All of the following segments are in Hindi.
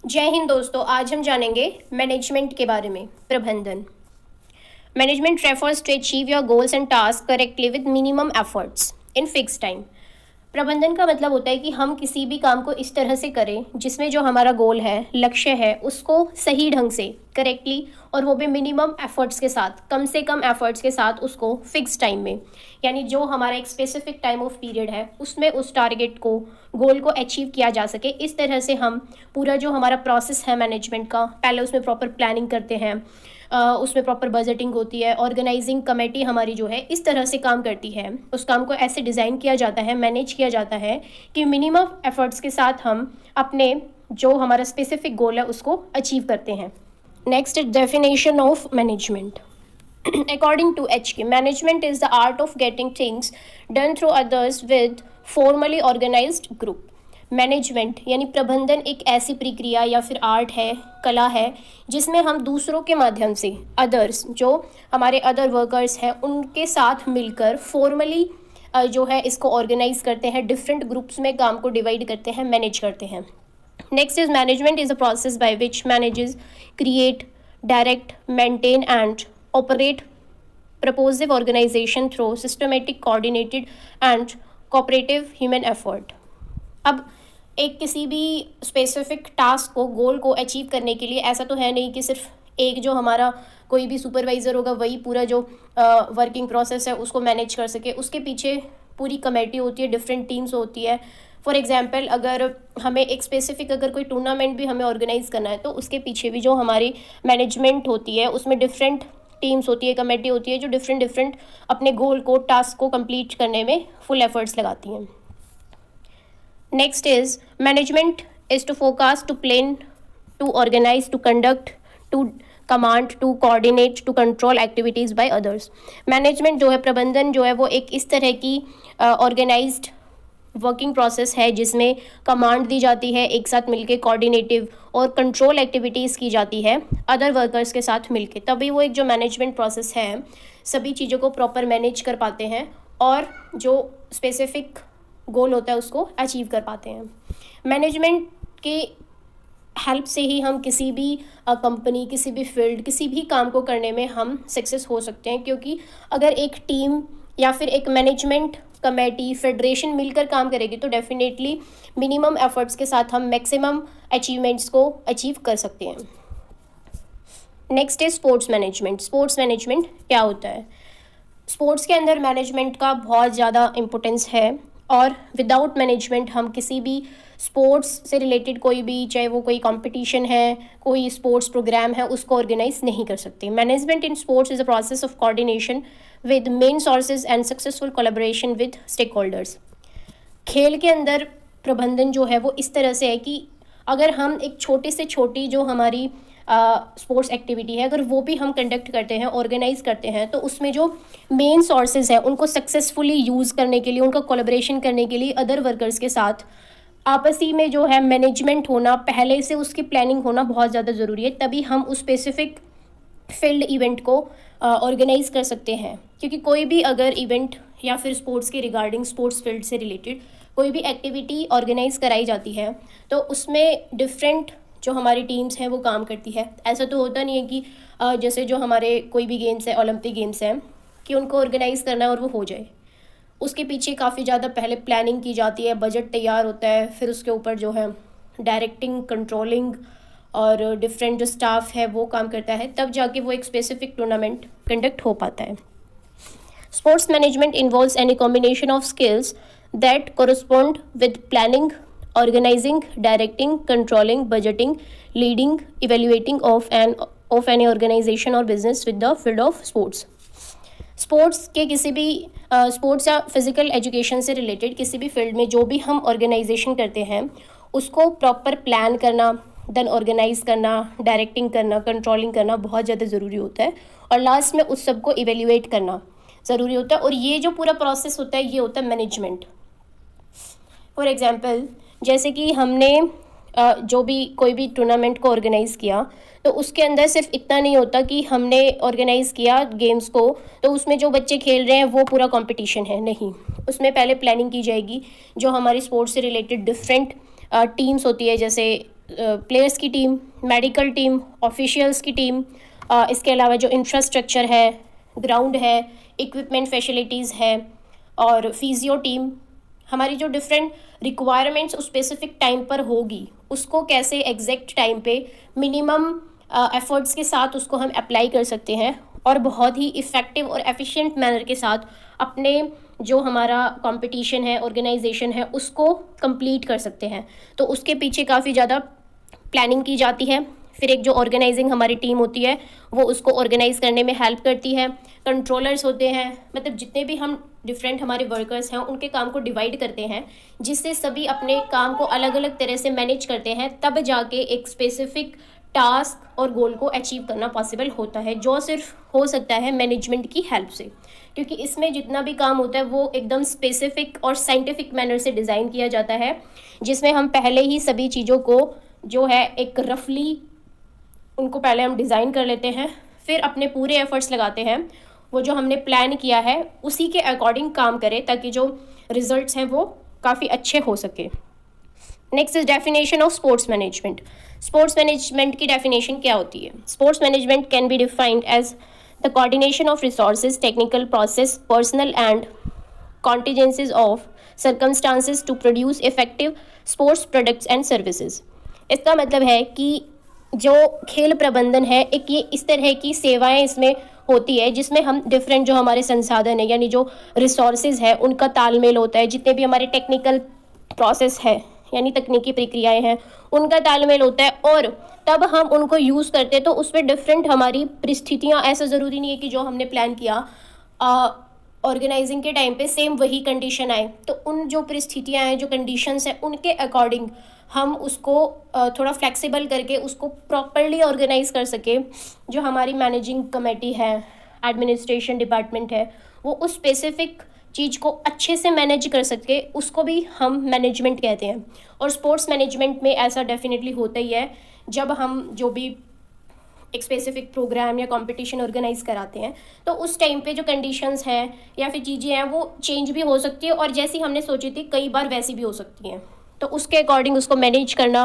जय हिंद दोस्तों, आज हम जानेंगे मैनेजमेंट के बारे में। प्रबंधन। Management refers to achieve your goals and task correctly with minimum efforts in fix time. प्रबंधन का मतलब होता है कि हम किसी भी काम को इस तरह से करें जिसमें जो हमारा गोल है, लक्ष्य है, उसको सही ढंग से, करेक्टली, और वो भी मिनिमम एफर्ट्स के साथ, कम से कम एफर्ट्स के साथ, उसको फिक्स टाइम में, यानी जो हमारा एक स्पेसिफिक टाइम ऑफ पीरियड है उसमें उस टारगेट को, गोल को अचीव किया जा सके। इस तरह से हम पूरा जो हमारा प्रोसेस है मैनेजमेंट का, पहले उसमें प्रॉपर प्लानिंग करते हैं, उसमें प्रॉपर बजटिंग होती है, ऑर्गेनाइजिंग कमेटी हमारी जो है इस तरह से काम करती है। उस काम को ऐसे डिज़ाइन किया जाता है, मैनेज किया जाता है कि मिनिमम एफर्ट्स के साथ हम अपने जो हमारा स्पेसिफिक गोल है उसको अचीव करते हैं। Next is definition of management. According to HK, management is the art of getting things done through others with formally organized group. Management यानी प्रबंधन एक ऐसी प्रक्रिया या फिर आर्ट है, कला है, जिसमें हम दूसरों के माध्यम से, अदर्स, जो हमारे अदर वर्कर्स हैं, उनके साथ मिलकर फॉर्मली जो है इसको ऑर्गेनाइज करते हैं, डिफरेंट ग्रुप्स में काम को डिवाइड करते हैं, मैनेज करते हैं। Next is management is a process by which manages create, direct, maintain and operate purposive organization through systematic, coordinated and cooperative human effort। अब एक किसी भी स्पेसिफिक टास्क को, गोल को अचीव करने के लिए ऐसा तो है नहीं कि सिर्फ एक जो हमारा कोई भी सुपरवाइज़र होगा वही पूरा जो वर्किंग प्रोसेस है उसको मैनेज कर सके। उसके पीछे पूरी कमेटी होती है, डिफरेंट टीम्स होती है। फॉर एग्जांपल, अगर हमें एक स्पेसिफिक, अगर कोई टूर्नामेंट भी हमें ऑर्गेनाइज करना है तो उसके पीछे भी जो हमारी मैनेजमेंट होती है उसमें डिफरेंट टीम्स होती है, कमेटी होती है, जो डिफरेंट अपने गोल को, टास्क को कंप्लीट करने में फुल एफर्ट्स लगाती हैं। Next is management is to focus, to plan, to organise, to conduct, to command, to coordinate, to control activities by others. Management जो है, प्रबंधन जो है, वो एक इस तरह की ऑर्गेनाइज्ड वर्किंग प्रोसेस है जिसमें कमांड दी जाती है, एक साथ मिलके कोऑर्डिनेटिव और कंट्रोल एक्टिविटीज़ की जाती है अदर वर्कर्स के साथ मिलके। तभी वो एक जो मैनेजमेंट प्रोसेस है सभी चीज़ों को प्रॉपर मैनेज कर पाते हैं और जो स्पेसिफिक गोल होता है उसको अचीव कर पाते हैं। मैनेजमेंट की हेल्प से ही हम किसी भी कंपनी, किसी भी फील्ड, किसी भी काम को करने में हम सक्सेस हो सकते हैं, क्योंकि अगर एक टीम या फिर एक मैनेजमेंट कमेटी, फेडरेशन मिलकर काम करेगी तो डेफिनेटली मिनिमम एफर्ट्स के साथ हम मैक्सिमम अचीवमेंट्स को अचीव कर सकते हैं। Next is sports management. Sports management क्या होता है? स्पोर्ट्स के अंदर मैनेजमेंट का बहुत ज़्यादा इम्पोर्टेंस है और विदाउट मैनेजमेंट हम किसी भी स्पोर्ट्स से रिलेटेड कोई भी, चाहे वो कोई कंपटीशन है, कोई स्पोर्ट्स प्रोग्राम है, उसको ऑर्गेनाइज नहीं कर सकते। Management in sports is a process of coordination with main sources and successful collaboration with stakeholders. खेल के अंदर प्रबंधन जो है वो इस तरह से है कि अगर हम एक छोटी से छोटी जो हमारी स्पोर्ट्स एक्टिविटी है, अगर वो भी हम कंडक्ट करते हैं, ऑर्गेनाइज करते हैं, तो उसमें जो मेन सोर्सेज हैं उनको सक्सेसफुली यूज़ करने के लिए, उनका कोलैबोरेशन करने के लिए अदर वर्कर्स के साथ आपसी में जो है मैनेजमेंट होना, पहले से उसकी प्लानिंग होना बहुत ज़्यादा ज़रूरी है। तभी हम उस स्पेसिफिक फील्ड इवेंट को ऑर्गेनाइज कर सकते हैं, क्योंकि कोई भी अगर इवेंट या फिर स्पोर्ट्स के रिगार्डिंग, स्पोर्ट्स फील्ड से रिलेटेड कोई भी एक्टिविटी ऑर्गेनाइज कराई जाती है तो उसमें डिफरेंट जो हमारी टीम्स हैं वो काम करती है। ऐसा तो होता नहीं है कि जैसे जो हमारे कोई भी गेम्स है, ओलंपिक गेम्स हैं, कि उनको ऑर्गेनाइज करना है और वो हो जाए। उसके पीछे काफ़ी ज़्यादा पहले प्लानिंग की जाती है, बजट तैयार होता है, फिर उसके ऊपर जो है डायरेक्टिंग, कंट्रोलिंग और डिफरेंट जो स्टाफ है वो काम करता है, तब जाके वो एक स्पेसिफिक टूर्नामेंट कंडक्ट हो पाता है। Sports management involves any combination of skills that correspond with planning, organising, directing, controlling, budgeting, leading, evaluating of any organisation और business with the field of sports. Sports के किसी भी स्पोर्ट्स या फिजिकल एजुकेशन से रिलेटेड किसी भी फील्ड में जो भी हम ऑर्गेनाइजेशन करते हैं उसको प्रॉपर प्लान करना, देन ऑर्गेनाइज करना, डायरेक्टिंग करना, कंट्रोलिंग करना बहुत ज़्यादा ज़रूरी होता है, और लास्ट में उस सब को इवेल्युएट करना ज़रूरी होता है। और ये जो पूरा प्रोसेस होता है ये होता है मैनेजमेंट। फॉर एग्जांपल, जैसे कि हमने जो भी कोई भी टूर्नामेंट को ऑर्गेनाइज़ किया तो उसके अंदर सिर्फ इतना नहीं होता कि हमने ऑर्गेनाइज़ किया गेम्स को तो उसमें जो बच्चे खेल रहे हैं वो पूरा कंपटीशन है, नहीं। उसमें पहले प्लानिंग की जाएगी, जो हमारी स्पोर्ट्स से रिलेटेड डिफरेंट टीम्स होती है, जैसे प्लेयर्स की टीम, मेडिकल टीम, ऑफिशियल्स की टीम, इसके अलावा जो इंफ्रास्ट्रक्चर है, ग्राउंड है, इक्विपमेंट फैसिलिटीज़ है और फिजियो टीम, हमारी जो डिफरेंट रिक्वायरमेंट्स उस स्पेसिफिक टाइम पर होगी उसको कैसे एग्जैक्ट टाइम पे मिनिमम एफर्ट्स के साथ उसको हम अप्लाई कर सकते हैं और बहुत ही इफ़ेक्टिव और एफिशिएंट मैनर के साथ अपने जो हमारा कंपटीशन है, ऑर्गेनाइजेशन है, उसको कंप्लीट कर सकते हैं। तो उसके पीछे काफ़ी ज़्यादा प्लानिंग की जाती है। फिर एक जो ऑर्गेनाइजिंग हमारी टीम होती है वो उसको ऑर्गेनाइज करने में हेल्प करती है। कंट्रोलर्स होते हैं, मतलब जितने भी हम डिफरेंट हमारे वर्कर्स हैं उनके काम को डिवाइड करते हैं, जिससे सभी अपने काम को अलग अलग तरह से मैनेज करते हैं, तब जाके एक स्पेसिफिक टास्क और गोल को अचीव करना पॉसिबल होता है, जो सिर्फ हो सकता है मैनेजमेंट की हेल्प से। क्योंकि इसमें जितना भी काम होता है वो एकदम स्पेसिफिक और साइंटिफिक मैनर से डिज़ाइन किया जाता है, जिसमें हम पहले ही सभी चीज़ों को जो है एक रफली उनको पहले हम डिज़ाइन कर लेते हैं, फिर अपने पूरे एफर्ट्स लगाते हैं वो जो हमने प्लान किया है उसी के अकॉर्डिंग काम करें, ताकि जो रिजल्ट्स हैं वो काफ़ी अच्छे हो सके। Next is definition of sports management. Sports management की डेफिनेशन क्या होती है? Sports management can be defined as the coordination of resources, technical process, personal and contingencies of circumstances to produce effective sports products and services। इसका मतलब है कि जो खेल प्रबंधन है एक ये इस तरह की सेवाएं इसमें होती है जिसमें हम डिफरेंट जो हमारे संसाधन है यानी जो रिसोर्सेज है उनका तालमेल होता है, जितने भी हमारे टेक्निकल प्रोसेस है यानी तकनीकी प्रक्रियाएं हैं उनका तालमेल होता है, और तब हम उनको यूज़ करते हैं तो उसमें डिफरेंट हमारी परिस्थितियां, ऐसा ज़रूरी नहीं है कि जो हमने प्लान किया ऑर्गेनाइजिंग के टाइम पे सेम वही कंडीशन आए, तो उन जो परिस्थितियां हैं, जो कंडीशंस हैं, उनके अकॉर्डिंग हम उसको थोड़ा फ्लेक्सिबल करके उसको प्रॉपरली ऑर्गेनाइज कर सके। जो हमारी मैनेजिंग कमेटी है, एडमिनिस्ट्रेशन डिपार्टमेंट है, वो उस स्पेसिफिक चीज़ को अच्छे से मैनेज कर सके, उसको भी हम मैनेजमेंट कहते हैं। और स्पोर्ट्स मैनेजमेंट में ऐसा डेफिनेटली होता ही है, जब हम जो भी एक स्पेसिफिक प्रोग्राम या कंपटीशन ऑर्गेनाइज कराते हैं तो उस टाइम पे जो कंडीशंस हैं या फिर चीज़ें हैं वो चेंज भी हो सकती है, और जैसी हमने सोची थी कई बार वैसी भी हो सकती हैं, तो उसके अकॉर्डिंग उसको मैनेज करना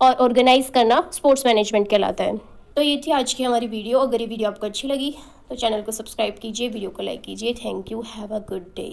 और ऑर्गेनाइज करना स्पोर्ट्स मैनेजमेंट कहलाता है। तो ये थी आज की हमारी वीडियो। अगर ये वीडियो आपको अच्छी लगी तो चैनल को सब्सक्राइब कीजिए, वीडियो को लाइक कीजिए। Thank you, have a good day.